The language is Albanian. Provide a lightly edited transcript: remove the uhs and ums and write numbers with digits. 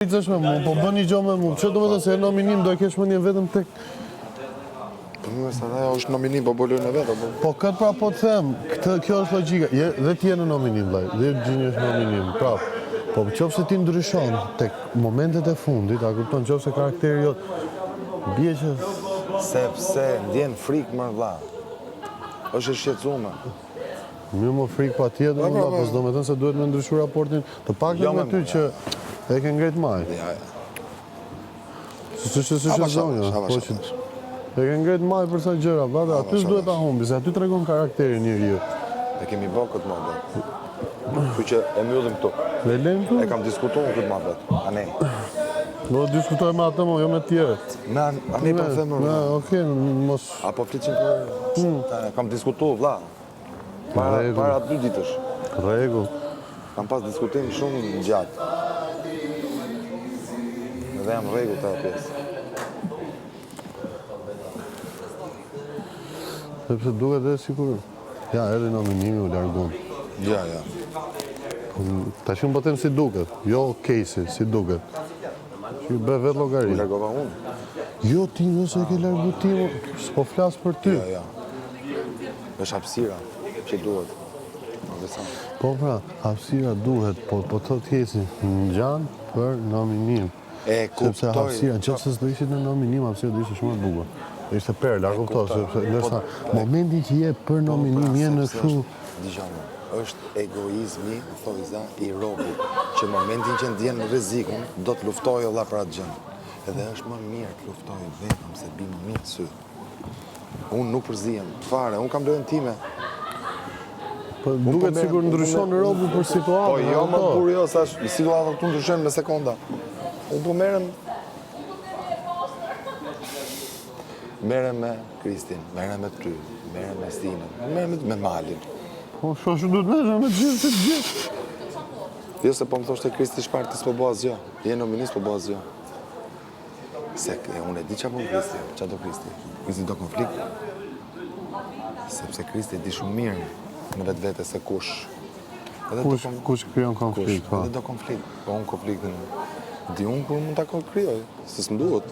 Zëshme mu, po bën një gjo me mu, që do me të se nominim do e kesh më një vetëm tek... Për më sa ajo është nominim, po bolojnë e vetë. Po këtë pra po të them, kjo është logjika, dhe ti je në nominim, vllai, dhe Gjini është nominim, prap. Po qofse ti ndryshon tek momentet e fundit, a kupton, qofse karakteri jot bie që... Sepse ndjen frikë më vlla. Është e shqetësuar. Mirë më frikë pa tjetër, vlla, po s'do me thënë se duhet me ndryshu raportin, të paktën me ty që e ke ngret maj. Si zonja, po që e ke ngret maj për sa gjëra, valla, aty s'duhet ta humbi, se aty tregon karakteri njeriu. E kemi bërë këtë mohabet. Kështu që e mbyllim këtu. Le lejmë këtu? E kam diskutuar këtë mohabet. Anej. Do të diskutoj me atë, jo me tjerët. Me anej po them. Okej, mos... Apo flisim për... Kam diskutuar, vlla. Para 2 ditësh. Rregull. Kam pas diskutim shumë gjatë. Dhe jam rregull të pjesë. Sepse duket edhe sikur... Ja, edhe nominimi u largon. Ja. Tash unë po them si duket, jo case-i, si duket. Që bë vetë llogari. U largova unë. Jo, ti nëse e ke largu ti, s'po flas për ty. Ja. Është hapësira që duhet. Po pra, hapësira duhet, po thot Kesi, ngjan për nominim. E kuptoj. Sepse hapësira, nëse s'do ishit në nominim, hapësira do ishte shumë e bukur. Ishte perla, kuptoj, sepse ndërsa momentin që je për nominim je në kështu. Dgjani, është egoizmi, thojza i robit, që momentin që ndjen rrezikun, do të luftojë valla për atë gjë. Edhe është më mirë të luftojë vetëm se bie më mirë sy. Unë nuk përzihem fare, unë kam lojën time. Po duket sikur ndryshon robi për situatën. Po jo, më kur jo, sa situata këtu ndryshon me sekonda. Unë po merrem me Kristin, merrem me ty, merrem me Stinën, merrem me Malin. Po shoqë duhet merrem me gjithë. Jo se po më thoshte Kristi Shparti s'po bëj asgjë. Je nominis po bëj asgjë. Se unë e di çfarë bën Kristi, çfarë do Kristi. Kristi do konflikt. Sepse Kristi di shumë mirë në vetvete se kush Kush krijon konflikt, po. Edhe do konflikt. Po unë konfliktin di unë kur mund ta krijoj, se s'mduhet.